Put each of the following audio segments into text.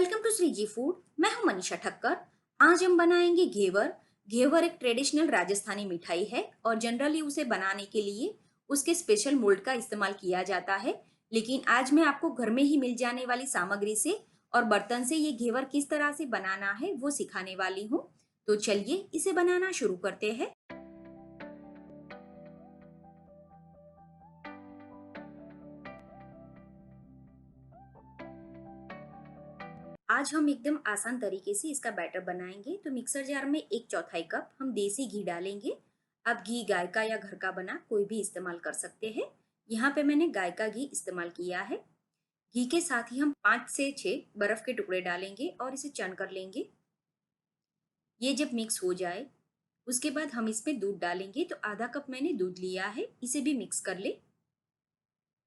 Welcome to Shri ji food. मैं हूं मनीषा ठक्कर। आज हम बनाएंगे घेवर। घेवर एक ट्रेडिशनल राजस्थानी मिठाई है और जनरली उसे बनाने के लिए उसके स्पेशल मोल्ड का इस्तेमाल किया जाता है। लेकिन आज मैं आपको घर में ही मिल जाने वाली सामग्री से और बर्तन से ये घेवर किस तरह से बनाना है वो सिखाने वाली हूँ। तो चलिए इसे बनाना शुरू करते हैं। आज हम एकदम आसान तरीके से इसका बैटर बनाएंगे। तो मिक्सर जार में 1/4 कप हम देसी घी डालेंगे। आप घी गाय का या घर का बना कोई भी इस्तेमाल कर सकते हैं। यहाँ पे मैंने गाय का घी इस्तेमाल किया है। घी के साथ ही हम 5 से 6 बर्फ के टुकड़े डालेंगे और इसे चर्न कर लेंगे। ये जब मिक्स हो जाए उसके बाद हम इसमें दूध डालेंगे। तो आधा कप मैंने दूध लिया है, इसे भी मिक्स कर ले।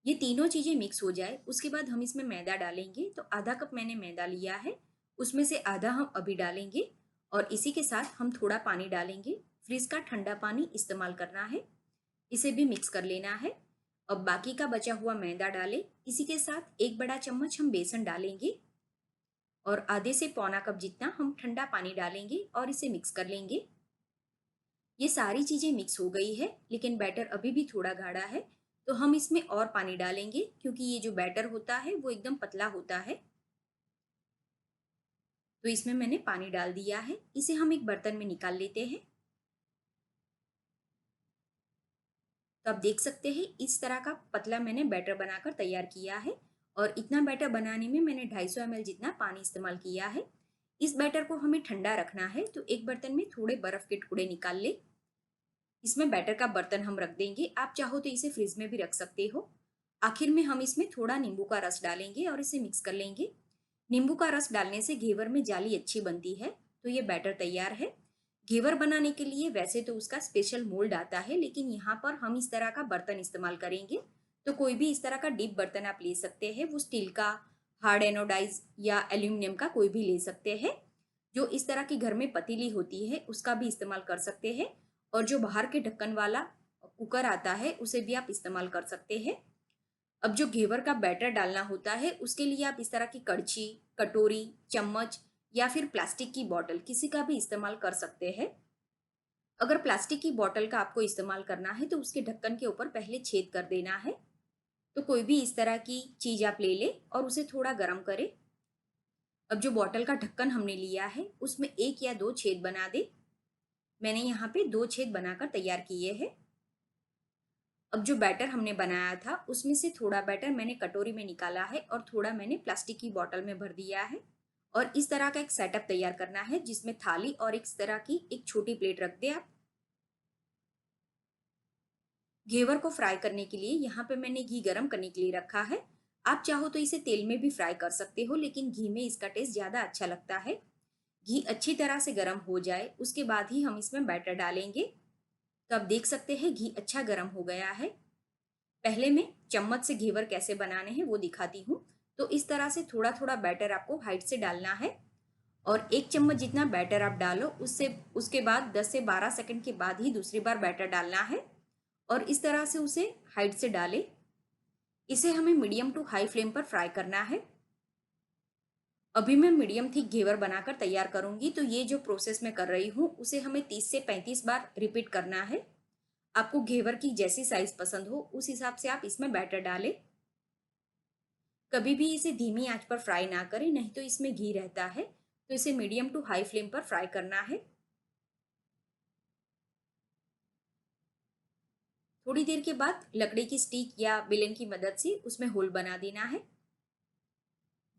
ये तीनों चीजें मिक्स हो जाए उसके बाद हम इसमें मैदा डालेंगे। तो आधा कप मैंने मैदा लिया है, उसमें से आधा हम अभी डालेंगे और इसी के साथ हम थोड़ा पानी डालेंगे। फ्रिज का ठंडा पानी इस्तेमाल करना है। इसे भी मिक्स कर लेना है। अब बाकी का बचा हुआ मैदा डालें। इसी के साथ 1 बड़ा चम्मच हम बेसन डालेंगे और आधे से पौना कप जितना हम ठंडा पानी डालेंगे और इसे मिक्स कर लेंगे। ये सारी चीजें मिक्स हो गई है लेकिन बैटर अभी भी थोड़ा गाढ़ा है। तो हम इसमें और पानी डालेंगे क्योंकि ये जो बैटर होता है वो एकदम पतला होता है। तो इसमें मैंने पानी डाल दिया है। इसे हम एक बर्तन में निकाल लेते हैं। तो आप देख सकते हैं इस तरह का पतला मैंने बैटर बनाकर तैयार किया है और इतना बैटर बनाने में मैंने 250 ml जितना पानी इस्तेमाल किया है। इस बैटर को हमें ठंडा रखना है। तो एक बर्तन में थोड़े बर्फ के टुकड़े निकाल ले। इसमें बैटर का बर्तन हम रख देंगे। आप चाहो तो इसे फ्रिज में भी रख सकते हो। आखिर में हम इसमें थोड़ा नींबू का रस डालेंगे और इसे मिक्स कर लेंगे। नींबू का रस डालने से घेवर में जाली अच्छी बनती है। तो ये बैटर तैयार है। घेवर बनाने के लिए वैसे तो उसका स्पेशल मोल्ड आता है लेकिन यहाँ पर हम इस तरह का बर्तन इस्तेमाल करेंगे। तो कोई भी इस तरह का डीप बर्तन आप ले सकते हैं। वो स्टील का, हार्ड एनोडाइज या एल्यूमिनियम का कोई भी ले सकते हैं। जो इस तरह की घर में पतीली होती है उसका भी इस्तेमाल कर सकते हैं और जो बाहर के ढक्कन वाला कुकर आता है उसे भी आप इस्तेमाल कर सकते हैं। अब जो घेवर का बैटर डालना होता है उसके लिए आप इस तरह की कड़छी, कटोरी, चम्मच या फिर प्लास्टिक की बोतल किसी का भी इस्तेमाल कर सकते हैं। अगर प्लास्टिक की बोतल का आपको इस्तेमाल करना है तो उसके ढक्कन के ऊपर पहले छेद कर देना है। तो कोई भी इस तरह की चीज आप ले ले और उसे थोड़ा गर्म करें। अब जो बोतल का ढक्कन हमने लिया है उसमें 1 या 2 छेद बना दे। मैंने यहाँ पे 2 छेद बनाकर तैयार किए हैं। अब जो बैटर हमने बनाया था उसमें से थोड़ा बैटर मैंने कटोरी में निकाला है और थोड़ा मैंने प्लास्टिक की बोतल में भर दिया है। और इस तरह का एक सेटअप तैयार करना है जिसमें थाली और इस तरह की एक छोटी प्लेट रख दे आप। घेवर को फ्राई करने के लिए यहाँ पे मैंने घी गरम करने के लिए रखा है। आप चाहो तो इसे तेल में भी फ्राई कर सकते हो लेकिन घी में इसका टेस्ट ज्यादा अच्छा लगता है। घी अच्छी तरह से गर्म हो जाए उसके बाद ही हम इसमें बैटर डालेंगे। तो आप देख सकते हैं घी अच्छा गर्म हो गया है। पहले मैं चम्मच से घेवर कैसे बनाने हैं वो दिखाती हूँ। तो इस तरह से थोड़ा थोड़ा बैटर आपको हाइट से डालना है और 1 चम्मच जितना बैटर आप डालो उससे उसके बाद 10 से 12 सेकंड के बाद ही दूसरी बार बैटर डालना है और इस तरह से उसे हाइट से डालें। इसे हमें मीडियम टू हाई फ्लेम पर फ्राई करना है। अभी मैं मीडियम थिक घेवर बनाकर तैयार करूंगी। तो ये जो प्रोसेस मैं कर रही हूँ उसे हमें 30 से 35 बार रिपीट करना है। आपको घेवर की जैसी साइज पसंद हो उस हिसाब से आप इसमें बैटर डालें। कभी भी इसे धीमी आंच पर फ्राई ना करें, नहीं तो इसमें घी रहता है। तो इसे मीडियम टू हाई फ्लेम पर फ्राई करना है। थोड़ी देर के बाद लकड़ी की स्टिक या बेलन की मदद से उसमें होल बना देना है।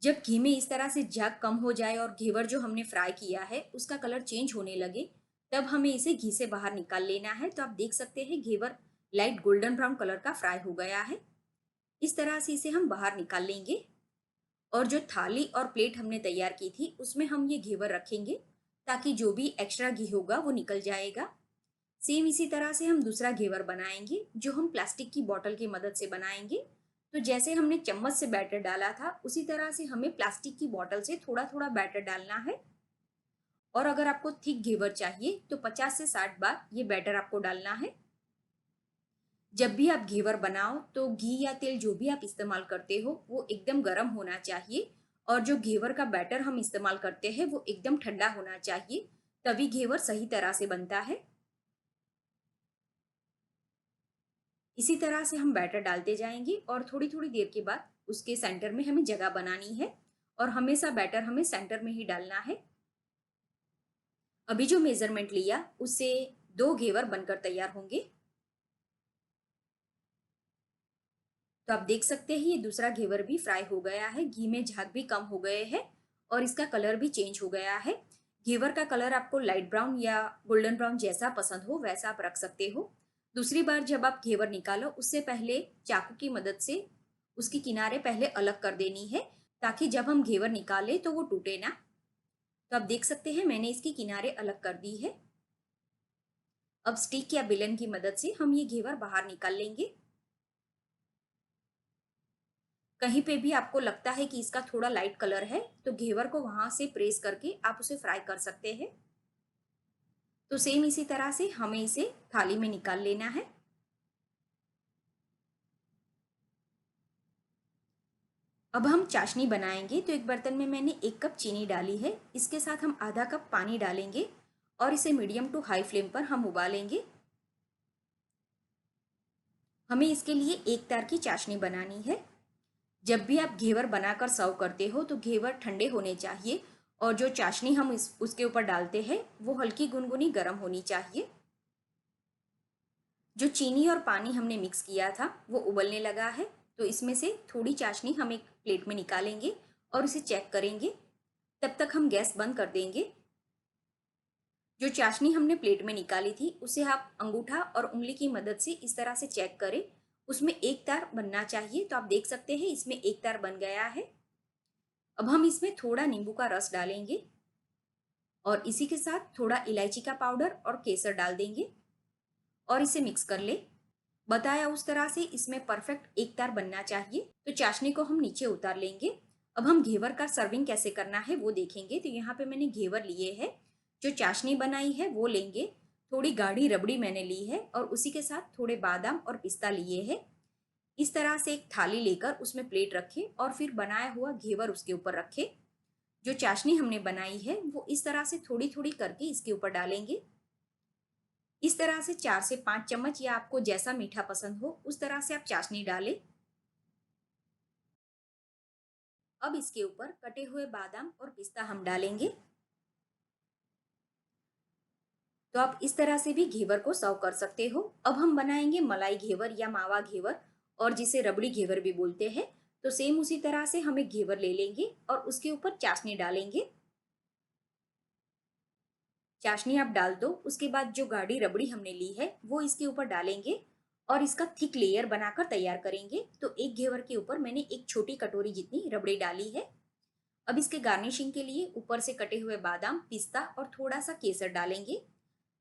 जब घी में इस तरह से झाग कम हो जाए और घेवर जो हमने फ्राई किया है उसका कलर चेंज होने लगे तब हमें इसे घी से बाहर निकाल लेना है। तो आप देख सकते हैं घेवर लाइट गोल्डन ब्राउन कलर का फ्राई हो गया है। इस तरह से इसे हम बाहर निकाल लेंगे और जो थाली और प्लेट हमने तैयार की थी उसमें हम ये घेवर रखेंगे ताकि जो भी एक्स्ट्रा घी होगा वो निकल जाएगा। सेम इसी तरह से हम दूसरा घेवर बनाएंगे जो हम प्लास्टिक की बोतल की मदद से बनाएंगे। तो जैसे हमने चम्मच से बैटर डाला था उसी तरह से हमें प्लास्टिक की बोतल से थोड़ा थोड़ा बैटर डालना है। और अगर आपको थिक घेवर चाहिए तो 50 से 60 बार ये बैटर आपको डालना है। जब भी आप घेवर बनाओ तो घी या तेल जो भी आप इस्तेमाल करते हो वो एकदम गर्म होना चाहिए और जो घेवर का बैटर हम इस्तेमाल करते हैं वो एकदम ठंडा होना चाहिए, तभी घेवर सही तरह से बनता है। इसी तरह से हम बैटर डालते जाएंगे और थोड़ी थोड़ी देर के बाद उसके सेंटर में हमें जगह बनानी है और हमेशा बैटर हमें सेंटर में ही डालना है। अभी जो मेजरमेंट लिया उससे 2 घेवर बनकर तैयार होंगे। तो आप देख सकते हैं ये दूसरा घेवर भी फ्राई हो गया है, घी में झाग भी कम हो गए हैं और इसका कलर भी चेंज हो गया है। घेवर का कलर आपको लाइट ब्राउन या गोल्डन ब्राउन जैसा पसंद हो वैसा आप रख सकते हो। दूसरी बार जब आप घेवर निकालो उससे पहले चाकू की मदद से उसकी किनारे पहले अलग कर देनी है, ताकि जब हम घेवर निकाले तो वो टूटे ना। तो आप देख सकते हैं मैंने इसकी किनारे अलग कर दी है। अब स्टिक या बेलन की मदद से हम ये घेवर बाहर निकाल लेंगे। कहीं पे भी आपको लगता है कि इसका थोड़ा लाइट कलर है तो घेवर को वहां से प्रेस करके आप उसे फ्राई कर सकते हैं। तो सेम इसी तरह से हमें इसे थाली में निकाल लेना है। अब हम चाशनी बनाएंगे, तो एक बर्तन में मैंने 1 कप चीनी डाली है, इसके साथ हम आधा कप पानी डालेंगे और इसे मीडियम टू हाई फ्लेम पर हम उबालेंगे। हमें इसके लिए 1 तार की चाशनी बनानी है। जब भी आप घेवर बनाकर सर्व करते हो तो घेवर ठंडे होने चाहिए और जो चाशनी हम उसके ऊपर डालते हैं वो हल्की गुनगुनी गर्म होनी चाहिए। जो चीनी और पानी हमने मिक्स किया था वो उबलने लगा है, तो इसमें से थोड़ी चाशनी हम एक प्लेट में निकालेंगे और इसे चेक करेंगे। तब तक हम गैस बंद कर देंगे। जो चाशनी हमने प्लेट में निकाली थी उसे आप अंगूठा और उंगली की मदद से इस तरह से चेक करें, उसमें 1 तार बनना चाहिए। तो आप देख सकते हैं इसमें 1 तार बन गया है। अब हम इसमें थोड़ा नींबू का रस डालेंगे और इसी के साथ थोड़ा इलायची का पाउडर और केसर डाल देंगे और इसे मिक्स कर ले। बताया उस तरह से इसमें परफेक्ट 1 तार बनना चाहिए। तो चाशनी को हम नीचे उतार लेंगे। अब हम घेवर का सर्विंग कैसे करना है वो देखेंगे। तो यहाँ पे मैंने घेवर लिए है, जो चाशनी बनाई है वो लेंगे, थोड़ी गाढ़ी रबड़ी मैंने ली है और उसी के साथ थोड़े बादाम और पिस्ता लिए है। इस तरह से एक थाली लेकर उसमें प्लेट रखे और फिर बनाया हुआ घेवर उसके ऊपर रखे। जो चाशनी हमने बनाई है वो इस तरह से थोड़ी थोड़ी करके इसके ऊपर डालेंगे। इस तरह से 4 से 5 चम्मच या आपको जैसा मीठा पसंद हो उस तरह से आप चाशनी डालें। अब इसके ऊपर कटे हुए बादाम और पिस्ता हम डालेंगे। तो आप इस तरह से भी घेवर को सर्व कर सकते हो। अब हम बनाएंगे मलाई घेवर या मावा घेवर, और जिसे रबड़ी घेवर भी बोलते हैं। तो सेम उसी तरह से हम एक घेवर ले लेंगे और उसके ऊपर चाशनी डालेंगे। चाशनी आप डाल दो, उसके बाद जो गाढ़ी रबड़ी हमने ली है वो इसके ऊपर डालेंगे और इसका थिक लेयर बनाकर तैयार करेंगे। तो एक घेवर के ऊपर मैंने एक छोटी कटोरी जितनी रबड़ी डाली है। अब इसके गार्निशिंग के लिए ऊपर से कटे हुए बादाम, पिस्ता और थोड़ा सा केसर डालेंगे।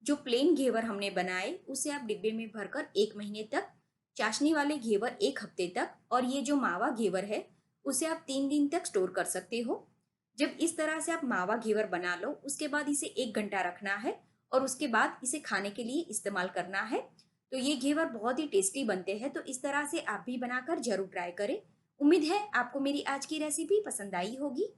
जो प्लेन घेवर हमने बनाए उसे आप डिब्बे में भरकर 1 महीने तक, चाशनी वाले घेवर 1 हफ्ते तक, और ये जो मावा घेवर है उसे आप 3 दिन तक स्टोर कर सकते हो। जब इस तरह से आप मावा घेवर बना लो उसके बाद इसे 1 घंटा रखना है और उसके बाद इसे खाने के लिए इस्तेमाल करना है। तो ये घेवर बहुत ही टेस्टी बनते हैं, तो इस तरह से आप भी बनाकर जरूर ट्राई करें। उम्मीद है आपको मेरी आज की रेसिपी पसंद आई होगी।